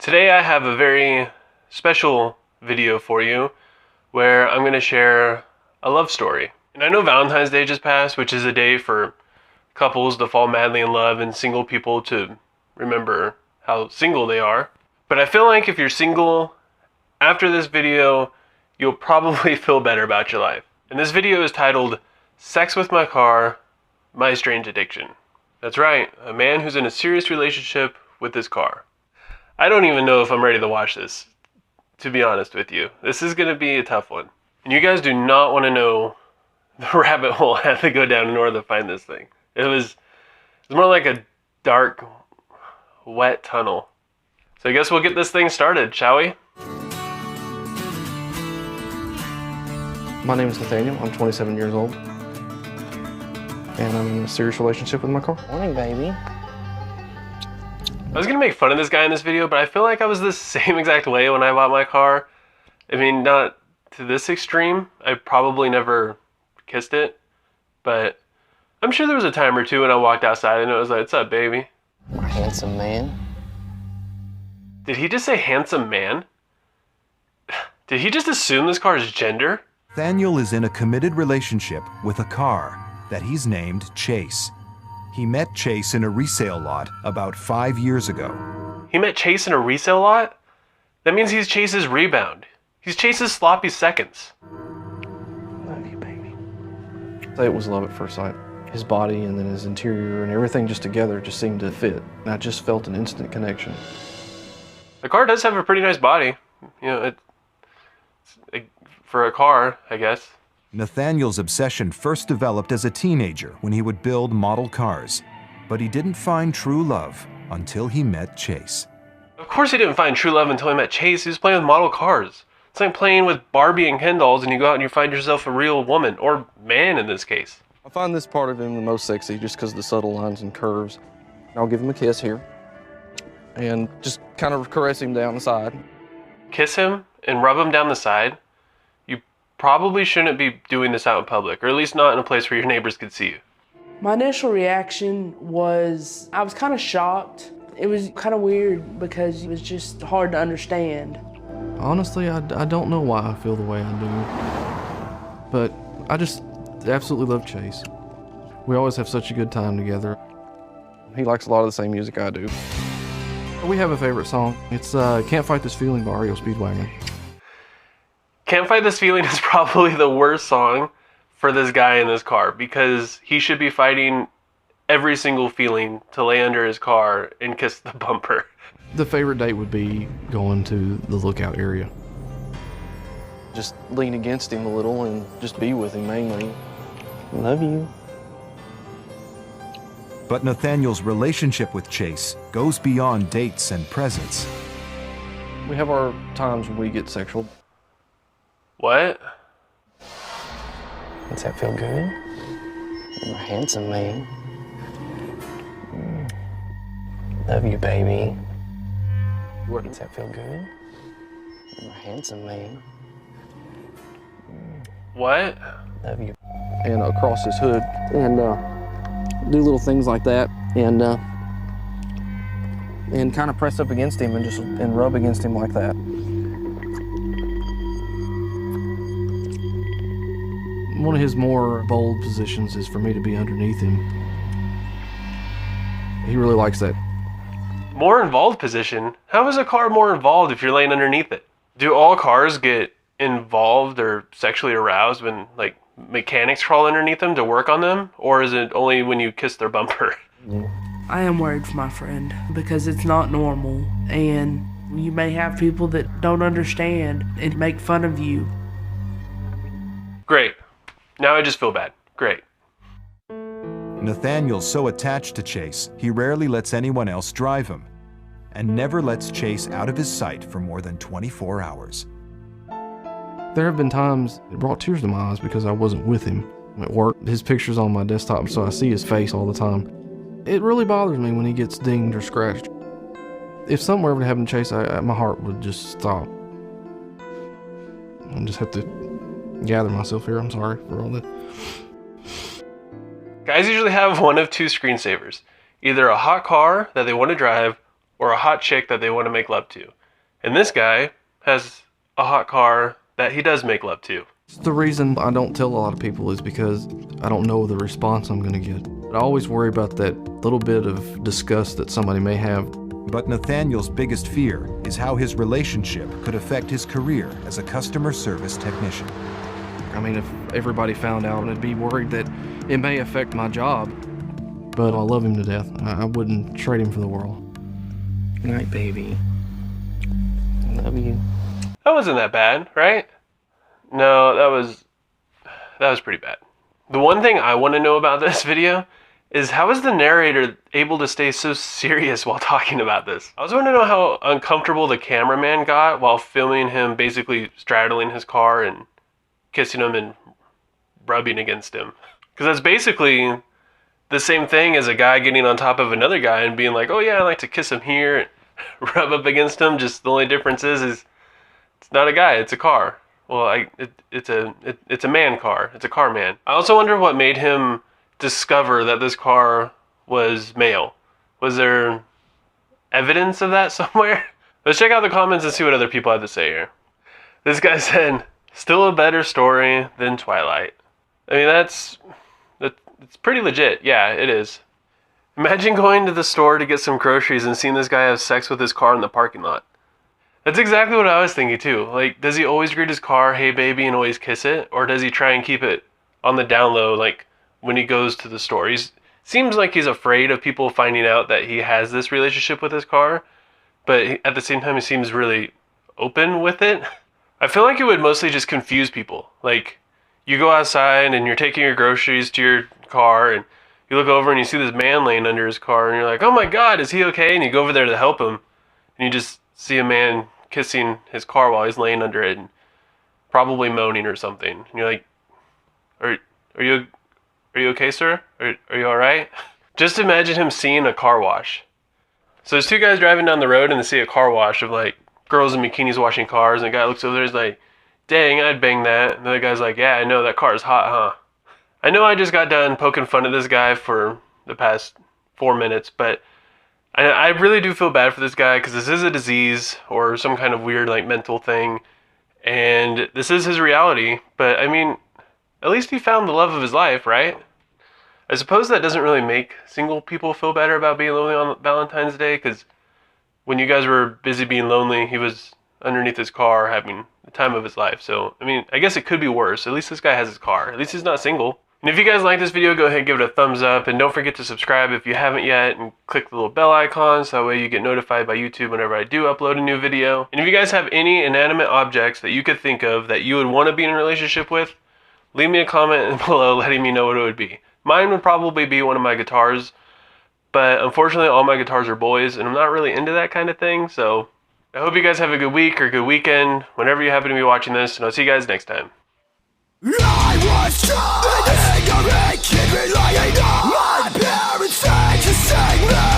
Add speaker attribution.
Speaker 1: Today I have a very special video for you where I'm going to share a love story. And I know Valentine's Day just passed, which is a day for couples to fall madly in love and single people to remember how single they are. But I feel like if you're single, after this video, you'll probably feel better about your life. And this video is titled, Sex with My Car, My Strange Addiction. That's right, a man who's in a serious relationship with his car. I don't even know if I'm ready to watch this, to be honest with you. This is going to be a tough one. And you guys do not want to know the rabbit hole I had to go down in order to find this thing. It was more like a dark, wet tunnel. So I guess we'll get this thing started, shall we?
Speaker 2: My name is Nathaniel. I'm 27 years old. And I'm in a serious relationship with my car.
Speaker 3: Morning, baby.
Speaker 1: I was going to make fun of this guy in this video, but I feel like I was the same exact way when I bought my car. I mean, not to this extreme. I probably never kissed it, but I'm sure there was a time or two when I walked outside and it was like, "What's up, baby?"
Speaker 3: Handsome man.
Speaker 1: Did he just say handsome man? Did he just assume this car's gender?
Speaker 4: Nathaniel is in a committed relationship with a car that he's named Chase. He met Chase in a resale lot about 5 years ago.
Speaker 1: He met Chase in a resale lot? That means he's Chase's rebound. He's Chase's sloppy seconds.
Speaker 3: Love you, baby.
Speaker 2: It was love at first sight. His body and then his interior and everything just together just seemed to fit. And I just felt an instant connection.
Speaker 1: The car does have a pretty nice body. You know, for a car, I guess.
Speaker 4: Nathaniel's obsession first developed as a teenager when he would build model cars. But he didn't find true love until he met Chase.
Speaker 1: Of course he didn't find true love until he met Chase. He was playing with model cars. It's like playing with Barbie and Ken dolls and you go out and you find yourself a real woman, or man in this case.
Speaker 2: I find this part of him the most sexy just because of the subtle lines and curves. I'll give him a kiss here and just kind of caress him down the side.
Speaker 1: Kiss him and rub him down the side? You probably shouldn't be doing this out in public, or at least not in a place where your neighbors could see you.
Speaker 5: My initial reaction was, I was kind of shocked. It was kind of weird because it was just hard to understand.
Speaker 2: Honestly, I don't know why I feel the way I do, but I just absolutely love Chase. We always have such a good time together. He likes a lot of the same music I do. We have a favorite song. It's Can't Fight This Feeling by REO Speedwagon.
Speaker 1: Can't Fight This Feeling is probably the worst song for this guy in this car because he should be fighting every single feeling to lay under his car and kiss the bumper.
Speaker 2: The favorite date would be going to the lookout area. Just lean against him a little and just be with him mainly. Love you.
Speaker 4: But Nathaniel's relationship with Chase goes beyond dates and presents.
Speaker 2: We have our times when we get sexual.
Speaker 1: What?
Speaker 3: Does that feel good? You're a handsome man. Love you, baby. Does that feel good? You're a handsome man.
Speaker 1: What?
Speaker 3: Love you.
Speaker 2: And across his hood and do little things like that and kind of press up against him and rub against him like that. One of his more bold positions is for me to be underneath him. He really likes that.
Speaker 1: More involved position? How is a car more involved if you're laying underneath it? Do all cars get involved or sexually aroused when, like, mechanics crawl underneath them to work on them? Or is it only when you kiss their bumper?
Speaker 5: I am worried for my friend because it's not normal, and you may have people that don't understand and make fun of you.
Speaker 1: Great. Now I just feel bad. Great.
Speaker 4: Nathaniel's so attached to Chase, he rarely lets anyone else drive him, and never lets Chase out of his sight for more than 24 hours.
Speaker 2: There have been times it brought tears to my eyes because I wasn't with him at work. His picture's on my desktop, so I see his face all the time. It really bothers me when he gets dinged or scratched. If something were ever to happen to Chase, my heart would just stop. I just have to gather myself here. I'm sorry for all that.
Speaker 1: Guys usually have one of two screensavers. Either a hot car that they want to drive, or a hot chick that they want to make love to. And this guy has a hot car that he does make love to.
Speaker 2: The reason I don't tell a lot of people is because I don't know the response I'm gonna get. I always worry about that little bit of disgust that somebody may have.
Speaker 4: But Nathaniel's biggest fear is how his relationship could affect his career as a customer service technician.
Speaker 2: I mean, if everybody found out, I'd be worried that it may affect my job. But I love him to death. I wouldn't trade him for the world.
Speaker 3: Good night, baby. I love you.
Speaker 1: That wasn't that bad, right? No, that was pretty bad. The one thing I want to know about this video is how is the narrator able to stay so serious while talking about this? I also want to know how uncomfortable the cameraman got while filming him basically straddling his car and kissing him and rubbing against him. Because that's basically the same thing as a guy getting on top of another guy and being like, oh yeah, I like to kiss him here and rub up against him. Just the only difference is it's not a guy, it's a car. Well, it's a man car. It's a car man. I also wonder what made him discover that this car was male. Was there evidence of that somewhere? Let's check out the comments and see what other people have to say here. This guy said, still a better story than Twilight. I mean, it's pretty legit. Yeah, it is. Imagine going to the store to get some groceries and seeing this guy have sex with his car in the parking lot. That's exactly what I was thinking too. Like, does he always greet his car, hey baby, and always kiss it? Or does he try and keep it on the down low, like when he goes to the store? Seems like he's afraid of people finding out that he has this relationship with his car, but at the same time he seems really open with it. I feel like it would mostly just confuse people. Like, you go outside and you're taking your groceries to your car and you look over and you see this man laying under his car and you're like, oh my god, is he okay? And you go over there to help him and you just see a man kissing his car while he's laying under it and probably moaning or something. And you're like, are you okay, sir? Are you all right? Just imagine him seeing a car wash. So there's two guys driving down the road and they see a car wash of like girls in bikinis washing cars, and the guy looks over there and is like, dang, I'd bang that. And the other guy's like, yeah, I know, that car is hot, huh? I know I just got done poking fun at this guy for the past 4 minutes, but I really do feel bad for this guy because this is a disease or some kind of weird like mental thing, and this is his reality. But I mean, at least he found the love of his life, right? I suppose that doesn't really make single people feel better about being lonely on Valentine's Day, because when you guys were busy being lonely, he was underneath his car having the time of his life. So, I mean, I guess it could be worse. At least this guy has his car. At least he's not single. And if you guys like this video, go ahead and give it a thumbs up. And don't forget to subscribe if you haven't yet. And click the little bell icon so that way you get notified by YouTube whenever I do upload a new video. And if you guys have any inanimate objects that you could think of that you would want to be in a relationship with, leave me a comment below letting me know what it would be. Mine would probably be one of my guitars. But unfortunately, all my guitars are boys. And I'm not really into that kind of thing. So I hope you guys have a good week or good weekend whenever you happen to be watching this. And I'll see you guys next time.
Speaker 6: I was just an ignorant kid relying on my parents' said to save me.